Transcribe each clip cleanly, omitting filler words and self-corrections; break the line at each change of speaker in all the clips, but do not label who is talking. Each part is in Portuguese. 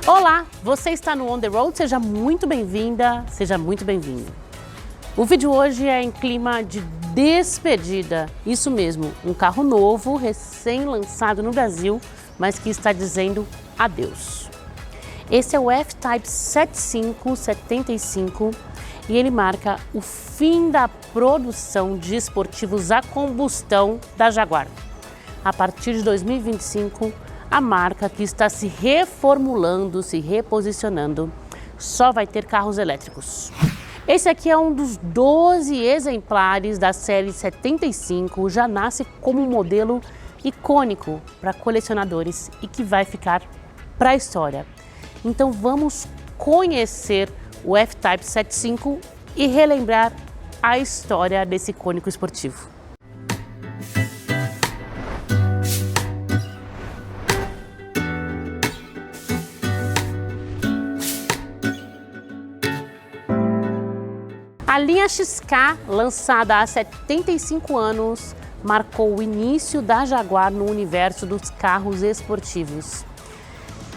Olá, você está no On The Road, seja muito bem-vinda, seja muito bem-vindo. O vídeo hoje é em clima de despedida, isso mesmo, um carro novo, recém-lançado no Brasil, mas que está dizendo adeus. Esse é o F-Type 7575 e ele marca o fim da produção de esportivos a combustão da Jaguar. A partir de 2025, a marca, que está se reformulando, se reposicionando, só vai ter carros elétricos. Esse aqui é um dos 12 exemplares da série 75, já nasce como um modelo icônico para colecionadores e que vai ficar para a história. Então vamos conhecer o F-Type 75 e relembrar a história desse icônico esportivo. A linha XK, lançada há 75 anos, marcou o início da Jaguar no universo dos carros esportivos.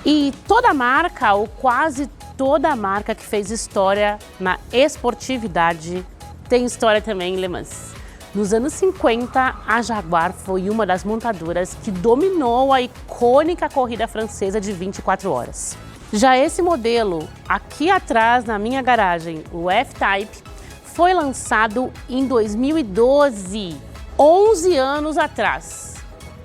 E toda marca, ou quase toda marca que fez história na esportividade, tem história também em Le Mans. Nos anos 50, a Jaguar foi uma das montadoras que dominou a icônica corrida francesa de 24 horas. Já esse modelo, aqui atrás na minha garagem, o F-Type, foi lançado em 2012, 11 anos atrás.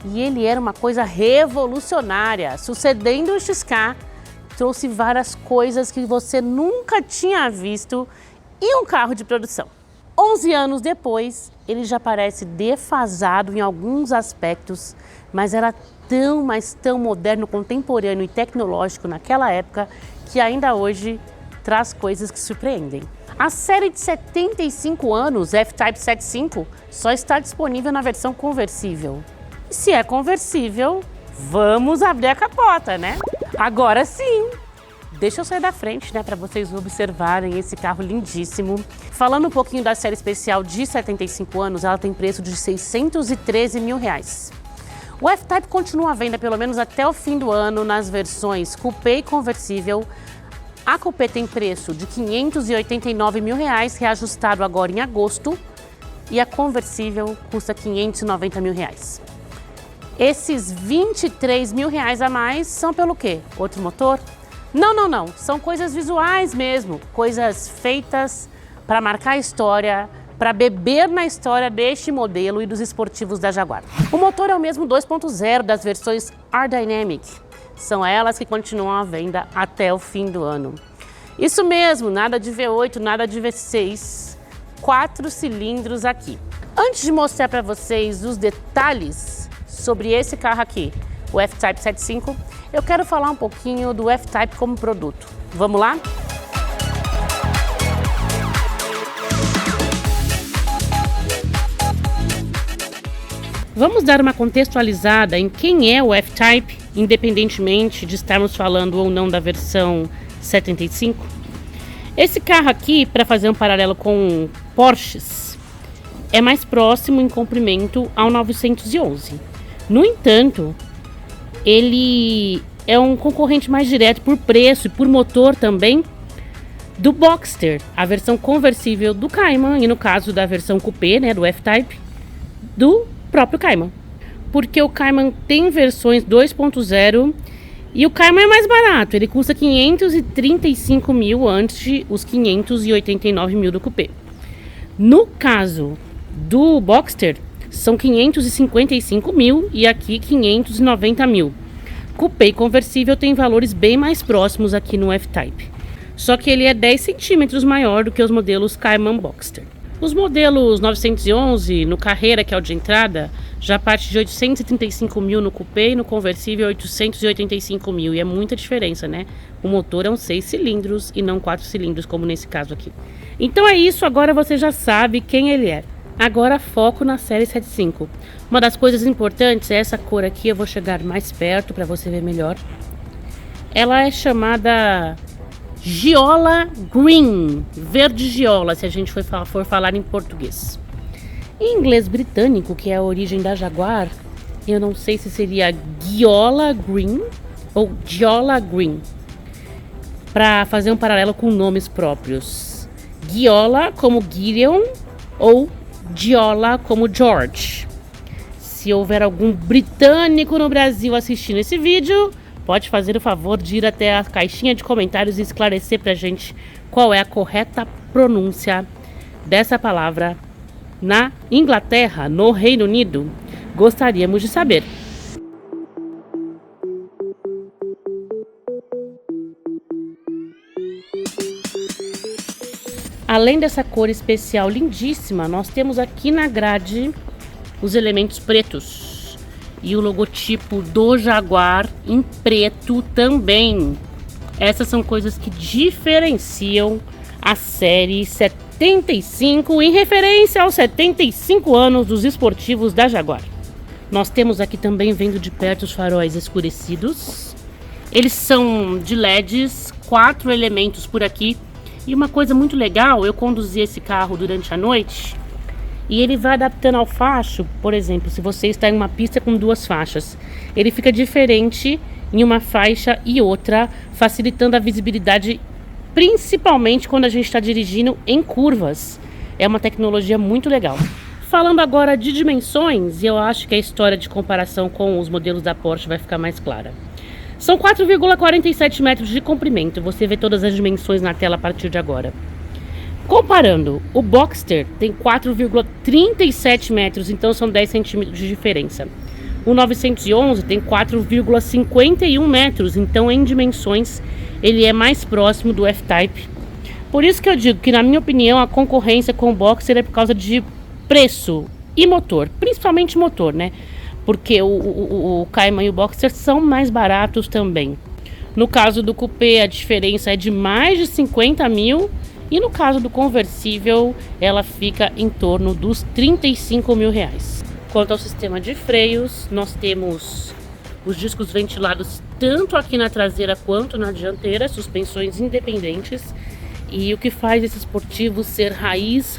E ele era uma coisa revolucionária, sucedendo o XK, trouxe várias coisas que você nunca tinha visto em um carro de produção. 11 anos depois, ele já parece defasado em alguns aspectos, mas era tão, mas tão moderno, contemporâneo e tecnológico naquela época, que ainda hoje traz coisas que surpreendem. A série de 75 anos, F-Type 75, só está disponível na versão conversível. E se é conversível, vamos abrir a capota, né? Agora sim! Deixa eu sair da frente, né, para vocês observarem esse carro lindíssimo. Falando um pouquinho da série especial de 75 anos, ela tem preço de R$613 mil. O F-Type continua à venda pelo menos até o fim do ano nas versões Coupé e conversível. A Coupé tem preço de R$589 mil, reajustado agora em agosto, e a conversível custa R$590 mil. Esses R$23 mil a mais são pelo quê? Outro motor? Não, são coisas visuais mesmo, coisas feitas para marcar a história, para beber na história deste modelo e dos esportivos da Jaguar. O motor é o mesmo 2.0 das versões R-Dynamic. São elas que continuam à venda até o fim do ano. Isso mesmo, nada de V8, nada de V6, 4 cilindros aqui. Antes de mostrar para vocês os detalhes sobre esse carro aqui, o F-Type 75, eu quero falar um pouquinho do F-Type como produto. Vamos lá? Vamos dar uma contextualizada em quem é o F-Type, independentemente de estarmos falando ou não da versão 75. Esse carro aqui, para fazer um paralelo com Porsches, é mais próximo em comprimento ao 911. No entanto, ele é um concorrente mais direto por preço e por motor também do Boxster, a versão conversível do Cayman, e no caso da versão Coupé, né, do F-Type, do próprio Cayman. Porque o Cayman tem versões 2.0 e o Cayman é mais barato, ele custa 535 mil antes os 589 mil do Coupé. No caso do Boxster, são 555 mil e aqui 590 mil. Coupé conversível tem valores bem mais próximos aqui no F-Type. Só que ele é 10 centímetros maior do que os modelos Cayman Boxster. Os modelos 911 no Carreira, que é o de entrada, já parte de 835 mil no Coupé e no conversível 885 mil. E é muita diferença, né? O motor é um 6 cilindros e não 4 cilindros, como nesse caso aqui. Então é isso, agora você já sabe quem ele é. Agora foco na série 75. Uma das coisas importantes é essa cor aqui, eu vou chegar mais perto para você ver melhor. Ela é chamada Giola Green, verde giola, se a gente for falar em português. Em inglês britânico, que é a origem da Jaguar, eu não sei se seria Giola Green ou Giola Green, para fazer um paralelo com nomes próprios. Giola como Gideon ou Giola como George. Se houver algum britânico no Brasil assistindo esse vídeo, pode fazer o favor de ir até a caixinha de comentários e esclarecer pra gente qual é a correta pronúncia dessa palavra na Inglaterra, no Reino Unido. Gostaríamos de saber. Além dessa cor especial lindíssima, nós temos aqui na grade os elementos pretos e o logotipo do Jaguar em preto também. Essas são coisas que diferenciam a série 75 em referência aos 75 anos dos esportivos da Jaguar. Nós temos aqui também, vendo de perto, os faróis escurecidos. Eles são de LEDs, 4 elementos por aqui. E uma coisa muito legal, eu conduzi esse carro durante a noite e ele vai adaptando ao facho. Por exemplo, se você está em uma pista com 2 faixas, ele fica diferente em uma faixa e outra, facilitando a visibilidade, principalmente quando a gente está dirigindo em curvas. É uma tecnologia muito legal. Falando agora de dimensões, eu acho que a história de comparação com os modelos da Porsche vai ficar mais clara. São 4,47 metros de comprimento, você vê todas as dimensões na tela a partir de agora. Comparando, o Boxster tem 4,37 metros, então são 10 centímetros de diferença. O 911 tem 4,51 metros, então em dimensões ele é mais próximo do F-Type. Por isso que eu digo que, na minha opinião, a concorrência com o Boxster é por causa de preço e motor, principalmente motor, né? Porque o Cayman e o Boxster são mais baratos também. No caso do Coupé, a diferença é de mais de 50 mil. E no caso do conversível, ela fica em torno dos 35 mil reais. Quanto ao sistema de freios, nós temos os discos ventilados tanto aqui na traseira quanto na dianteira, suspensões independentes. E o que faz esse esportivo ser raiz,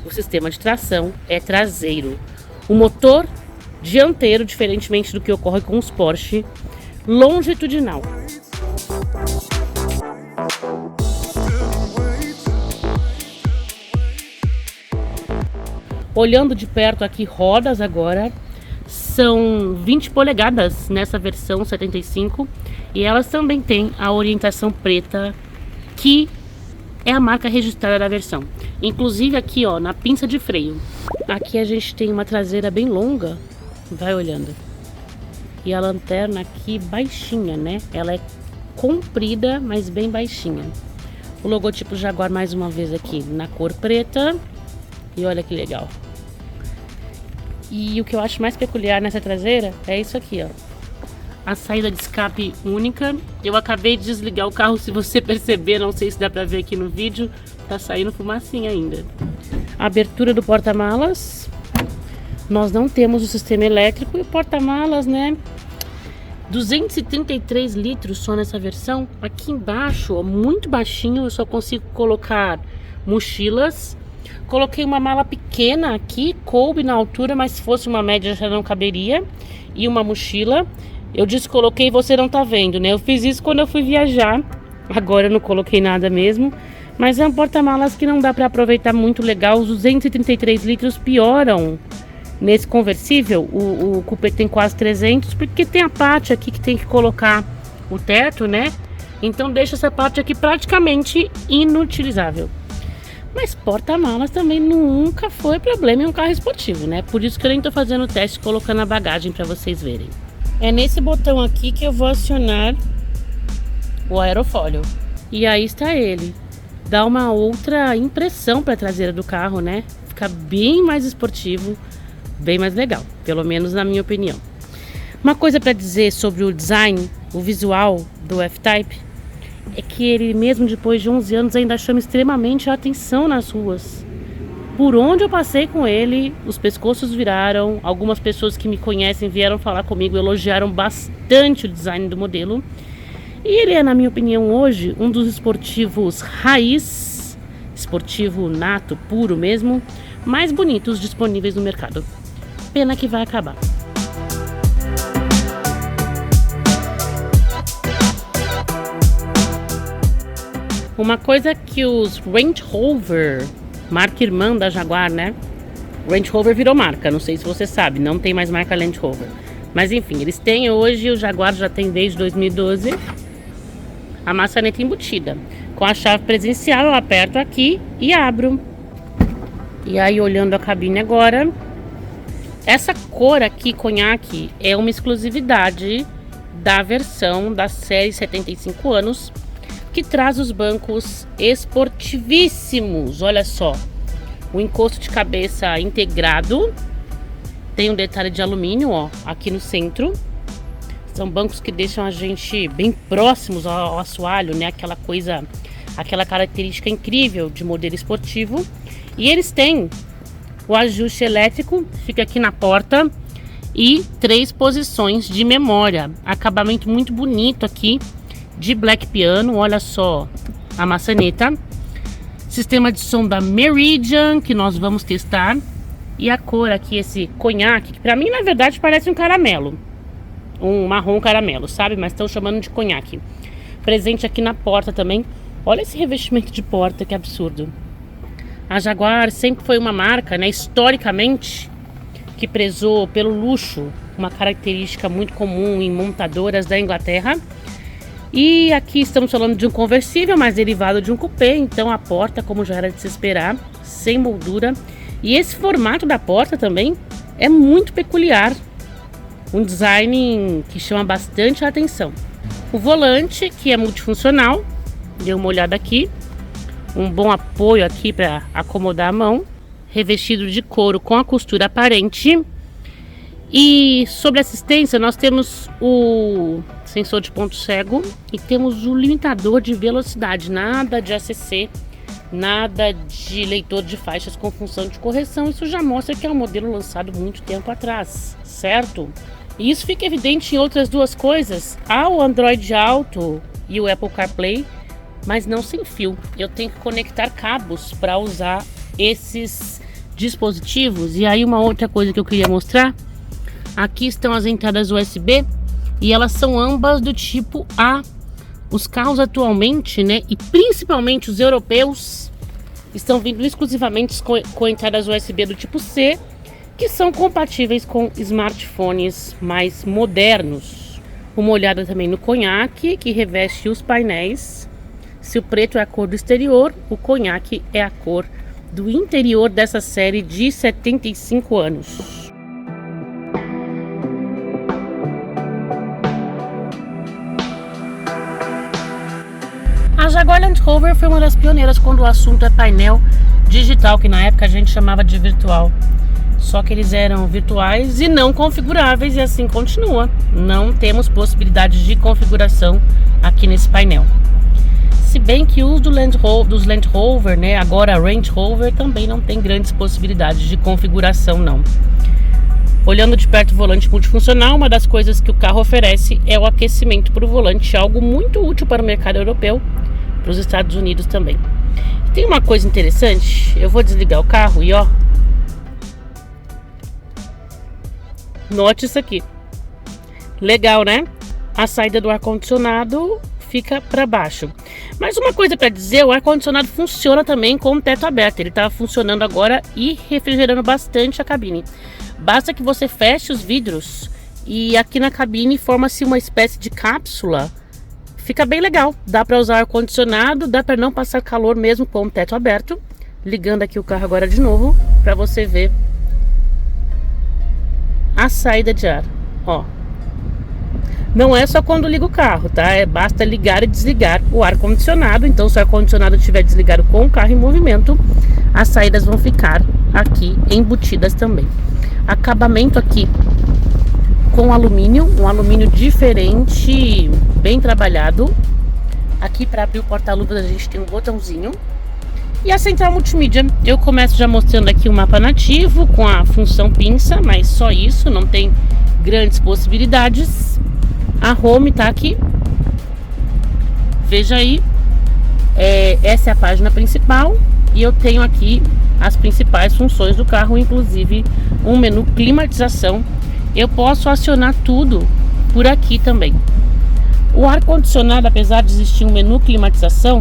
o sistema de tração é traseiro. O motor dianteiro, diferentemente do que ocorre com os Porsche, longitudinal. Olhando de perto aqui, rodas agora, são 20 polegadas nessa versão 75 e elas também têm a orientação preta, que é a marca registrada da versão. Inclusive aqui, ó, na pinça de freio. Aqui a gente tem uma traseira bem longa, vai olhando. E a lanterna aqui baixinha, né? Ela é comprida, mas bem baixinha. O logotipo Jaguar mais uma vez aqui na cor preta. E olha que legal. E o que eu acho mais peculiar nessa traseira é isso aqui, ó. A saída de escape única. Eu acabei de desligar o carro, se você perceber, não sei se dá pra ver aqui no vídeo, tá saindo fumacinha ainda. A abertura do porta-malas. Nós não temos o sistema elétrico e o porta-malas, né? 233 litros só nessa versão. Aqui embaixo, ó, muito baixinho, eu só consigo colocar mochilas. Coloquei uma mala pequena aqui, coube na altura, mas se fosse uma média já não caberia. E uma mochila. Eu descoloquei, você não tá vendo, né? Eu fiz isso quando eu fui viajar. Agora eu não coloquei nada mesmo. Mas é um porta-malas que não dá para aproveitar muito legal. Os 233 litros pioram nesse conversível. O Coupé tem quase 300, porque tem a parte aqui que tem que colocar o teto, né? Então deixa essa parte aqui praticamente inutilizável. Mas porta-malas também nunca foi problema em um carro esportivo, né? Por isso que eu nem tô fazendo o teste colocando a bagagem para vocês verem. É nesse botão aqui que eu vou acionar o aerofólio. E aí está ele. dá uma outra impressão para a traseira do carro, né? Fica bem mais esportivo, bem mais legal, pelo menos na minha opinião. Uma coisa para dizer sobre o design, o visual do F-Type, é que ele mesmo depois de 11 anos ainda chama extremamente a atenção nas ruas. Por onde eu passei com ele, os pescoços viraram, algumas pessoas que me conhecem vieram falar comigo, elogiaram bastante o design do modelo. E ele é, na minha opinião, hoje, um dos esportivos raiz, esportivo nato, puro mesmo, mais bonitos disponíveis no mercado. Pena que vai acabar. Uma coisa que os Range Rover, marca irmã da Jaguar, né? Range Rover virou marca, não sei se você sabe, não tem mais marca Range Rover. Mas enfim, eles têm hoje, o Jaguar já tem desde 2012, a maçaneta embutida. Com a chave presencial eu aperto aqui e abro. E aí olhando a cabine agora, essa cor aqui, conhaque, é uma exclusividade da versão da série 75 anos, que traz os bancos esportivíssimos. Olha só, o encosto de cabeça integrado, tem um detalhe de alumínio, ó, aqui no centro. São bancos que deixam a gente bem próximos ao assoalho, né? Aquela coisa, aquela característica incrível de modelo esportivo. E eles têm o ajuste elétrico, fica aqui na porta, e 3 posições de memória. Acabamento muito bonito aqui, de black piano, olha só a maçaneta. Sistema de som da Meridian, que nós vamos testar. E a cor aqui, esse conhaque, que pra mim na verdade parece um caramelo, um marrom caramelo, sabe? Mas estão chamando de conhaque. Presente aqui na porta também. Olha esse revestimento de porta, que absurdo. A Jaguar sempre foi uma marca, né, historicamente, que prezou pelo luxo, uma característica muito comum em montadoras da Inglaterra. E aqui estamos falando de um conversível, mas derivado de um coupé, então a porta, como já era de se esperar, sem moldura. E esse formato da porta também é muito peculiar, um design que chama bastante a atenção. O volante, que é multifuncional, dê uma olhada aqui, um bom apoio aqui para acomodar a mão, revestido de couro com a costura aparente. E sobre assistência nós temos o sensor de ponto cego e temos o limitador de velocidade, nada de ACC, nada de leitor de faixas com função de correção. Isso já mostra que é um modelo lançado muito tempo atrás, certo? E isso fica evidente em outras duas coisas, há o Android Auto e o Apple CarPlay, mas não sem fio. Eu tenho que conectar cabos para usar esses dispositivos. E aí uma outra coisa que eu queria mostrar, aqui estão as entradas USB e elas são ambas do tipo A. Os carros atualmente, né, e principalmente os europeus, estão vindo exclusivamente com entradas USB do tipo C, que são compatíveis com smartphones mais modernos. Uma olhada também no conhaque, que reveste os painéis. Se o preto é a cor do exterior, o conhaque é a cor do interior dessa série de 75 anos. A Jaguar Land Rover foi uma das pioneiras quando o assunto é painel digital, que na época a gente chamava de virtual. Só que eles eram virtuais e não configuráveis, e assim continua. Não temos possibilidades de configuração aqui nesse painel. Se bem que os dos Land Rover, né, agora Range Rover, também não tem grandes possibilidades de configuração, não. Olhando de perto o volante multifuncional, uma das coisas que o carro oferece é o aquecimento para o volante, algo muito útil para o mercado europeu, para os Estados Unidos também. Tem uma coisa interessante, eu vou desligar o carro e ó, note isso aqui. Legal, né? A saída do ar-condicionado fica para baixo. Mas uma coisa para dizer, o ar-condicionado funciona também com o teto aberto. Ele está funcionando agora e refrigerando bastante a cabine. Basta que você feche os vidros e aqui na cabine forma-se uma espécie de cápsula. Fica bem legal. Dá para usar ar-condicionado, dá para não passar calor mesmo com o teto aberto. Ligando aqui o carro agora de novo para você ver a saída de ar. Ó, Não é só quando liga o carro, tá? Basta ligar e desligar o ar-condicionado. Então, se o ar-condicionado estiver desligado com o carro em movimento, as saídas vão ficar aqui embutidas também. Acabamento aqui com alumínio, um alumínio diferente, bem trabalhado. Aqui para abrir o porta-luvas a gente tem um botãozinho. E a central multimídia, eu começo já mostrando aqui o mapa nativo com a função pinça, mas só isso, não tem grandes possibilidades. A home tá aqui, veja aí, essa é a página principal e eu tenho aqui as principais funções do carro, inclusive um menu climatização. Eu posso acionar tudo por aqui também. O ar-condicionado, apesar de existir um menu climatização,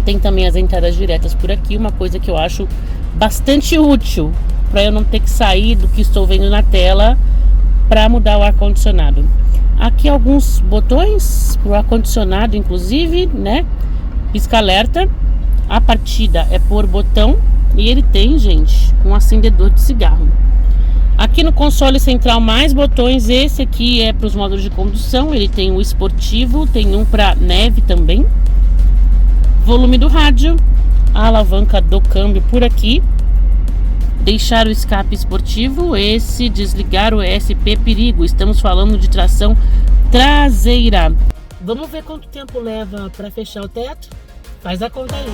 tem também as entradas diretas por aqui, uma coisa que eu acho bastante útil, para eu não ter que sair do que estou vendo na tela para mudar o ar-condicionado. Aqui alguns botões para o ar-condicionado, inclusive, né? Pisca-alerta. A partida é por botão e ele tem, gente, um acendedor de cigarro. Aqui no console central mais botões, esse aqui é para os modos de condução, ele tem o esportivo, tem um para neve também. Volume do rádio, a alavanca do câmbio por aqui. Deixar o escape esportivo, esse desligar o ESP perigo, estamos falando de tração traseira. Vamos ver quanto tempo leva para fechar o teto? Faz a conta aí.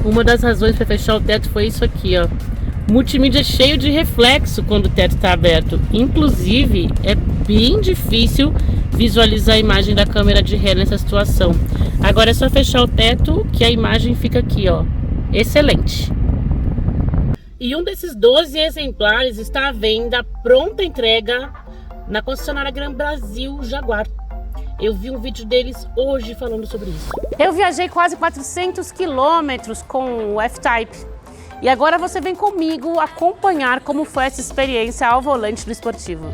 Uma das razões para fechar o teto foi isso aqui, ó. Multimídia cheio de reflexo quando o teto está aberto. Inclusive, é bem difícil visualizar a imagem da câmera de ré nessa situação. Agora é só fechar o teto que a imagem fica aqui, ó. Excelente. E um desses 12 exemplares está à venda, pronta entrega, na concessionária Gran Brasil Jaguar. Eu vi um vídeo deles hoje falando sobre isso. Eu viajei quase 400 quilômetros com o F-Type. E agora você vem comigo acompanhar como foi essa experiência ao volante do esportivo. O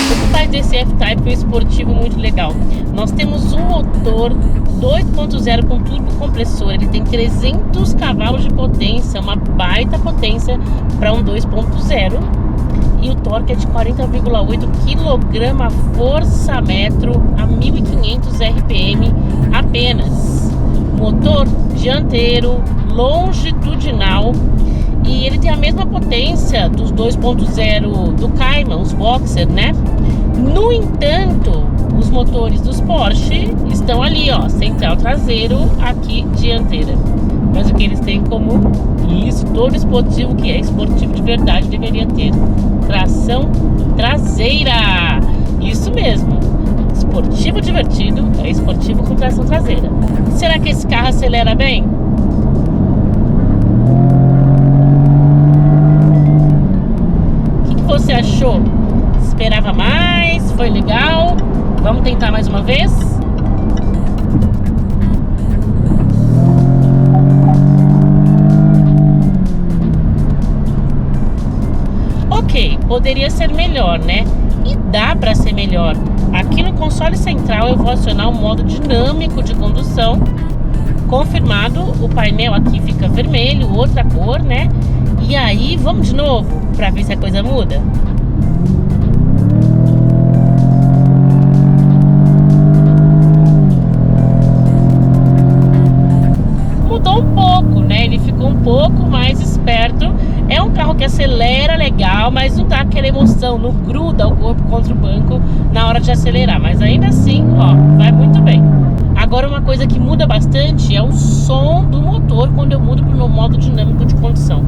que faz desse F-Type um esportivo muito legal? Nós temos um motor 2.0 com turbo compressor, ele tem 300 cavalos de potência, uma baita potência para um 2.0. E o torque é de 40,8 kgfm a 1.500 RPM apenas. Motor dianteiro, longitudinal, e ele tem a mesma potência dos 2.0 do Cayman, os Boxer, né? No entanto, os motores dos Porsche estão ali, ó, central traseiro, aqui dianteira. Mas o que eles têm em comum? Isso, todo esportivo que é esportivo de verdade deveria ter. Tração traseira. Isso mesmo. Esportivo divertido é esportivo com tração traseira. Será que esse carro acelera bem? O que você achou? Esperava mais? Foi legal? Vamos tentar mais uma vez? Ok, poderia ser melhor, né? E dá para ser melhor. Aqui no console central eu vou acionar o modo dinâmico de condução. Confirmado, o painel aqui fica vermelho, outra cor, né? E aí, vamos de novo, para ver se a coisa muda. Mudou um pouco, né? Ele ficou um pouco mais esperto. É um carro que acelera legal, mas não dá aquela emoção, não gruda o corpo contra o banco na hora de acelerar. Mas ainda assim, ó, vai muito bem. Agora uma coisa que muda bastante é o som do motor quando eu mudo para o modo dinâmico de condução.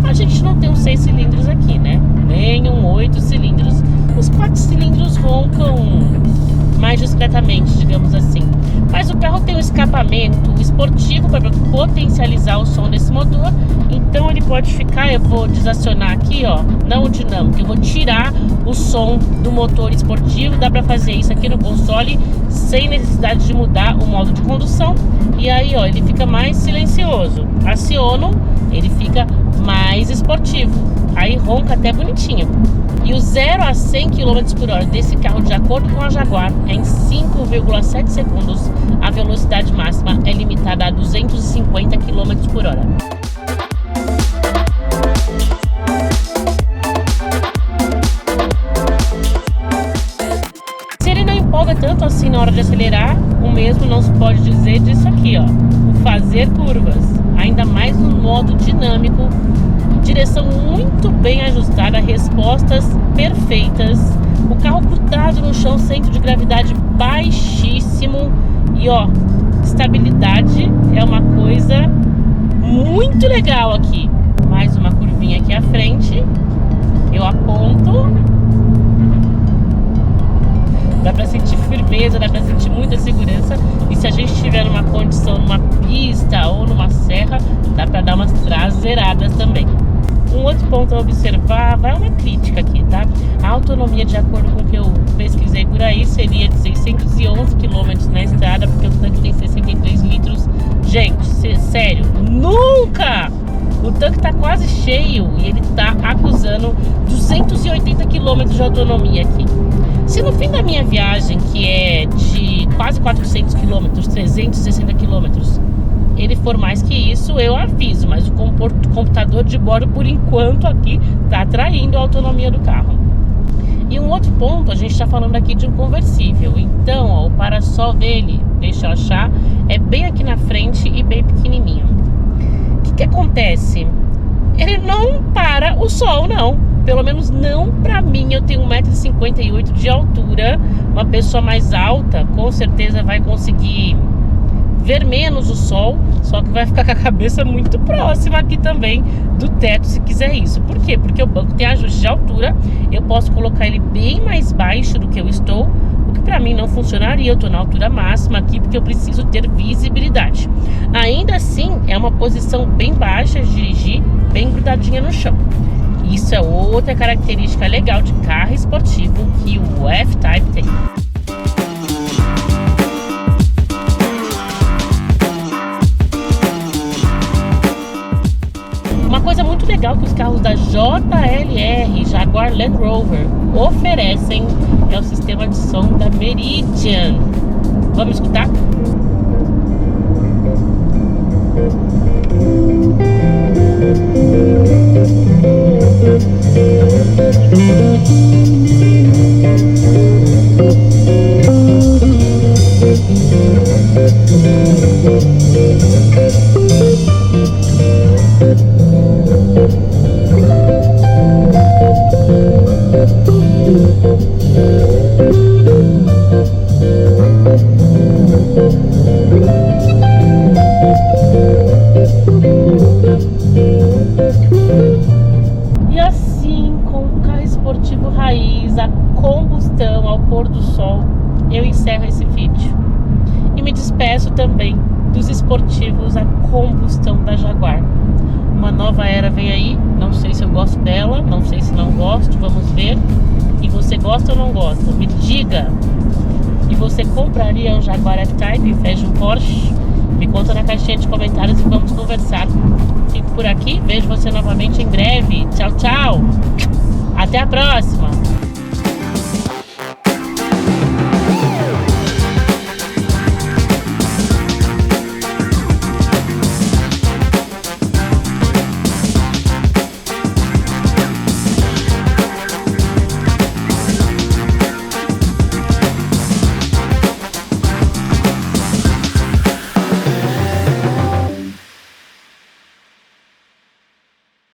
A gente não tem um 6 cilindros aqui, né? Nem um 8 cilindros. Os 4 cilindros roncam mais discretamente, digamos assim. Mas o carro tem um escapamento esportivo para potencializar o som desse motor. Então ele pode ficar, eu vou desacionar aqui, ó, não o dinâmico, eu vou tirar o som do motor esportivo. Dá para fazer isso aqui no console sem necessidade de mudar o modo de condução. E aí, ó, ele fica mais silencioso. Aciono, ele fica mais esportivo. Aí ronca até bonitinho. E o 0 a 100 km por hora desse carro, de acordo com a Jaguar, é em 5,7 segundos. A velocidade máxima é limitada a 250 km por hora. Se ele não empolga tanto assim na hora de acelerar, o mesmo não se pode dizer disso aqui, ó. O fazer curvas, ainda mais no modo dinâmico. Direção muito bem ajustada, respostas perfeitas, o carro grudado no chão, centro de gravidade baixíssimo e ó, estabilidade é uma coisa muito legal aqui. Mais uma curvinha aqui à frente, eu aponto, dá pra sentir firmeza, dá pra sentir muita segurança, e se a gente estiver numa condição, numa pista ou numa serra, dá pra dar umas traseiradas também. Um outro ponto a observar, vai uma crítica aqui, tá? A autonomia, de acordo com o que eu pesquisei por aí, seria de 611 km na estrada, porque o tanque tem 63 litros. Gente, sério, nunca! O tanque tá quase cheio e ele tá acusando 280 km de autonomia aqui. Se no fim da minha viagem, que é de quase 400 km, 360 km, ele for mais que isso, eu aviso, mas o computador de bordo, por enquanto, aqui está traindo a autonomia do carro. E um outro ponto, a gente está falando aqui de um conversível, então ó, o para-sol dele, deixa eu achar, é bem aqui na frente e bem pequenininho. O que acontece? Ele não para o sol, não. Pelo menos não pra mim. Eu tenho 1,58 m de altura. Uma pessoa mais alta com certeza vai conseguir ver menos o sol, só que vai ficar com a cabeça muito próxima aqui também do teto, se quiser isso. Por quê? Porque o banco tem ajuste de altura, eu posso colocar ele bem mais baixo do que eu estou, o que pra mim não funcionaria. Eu tô na altura máxima aqui porque eu preciso ter visibilidade. Ainda assim, é uma posição bem baixa de dirigir, bem grudadinha no chão. Isso é outra característica legal de carro esportivo que o F-Type tem. Uma coisa muito legal que os carros da JLR, Jaguar Land Rover, oferecem é o sistema de som da Meridian. Vamos escutar? E assim, com o carro esportivo raiz, a combustão ao pôr do sol, eu encerro esse vídeo. E me despeço também dos esportivos a combustão da Jaguar. Uma nova era vem aí, não sei se eu gosto dela, não sei se não gosto, vamos ver. E você gosta ou não gosta? Me diga! E você compraria um Jaguar F-Type em vez de um Porsche? Me conta na caixinha de comentários e vamos conversar. Fico por aqui, vejo você novamente em breve. Tchau, tchau! Até a próxima!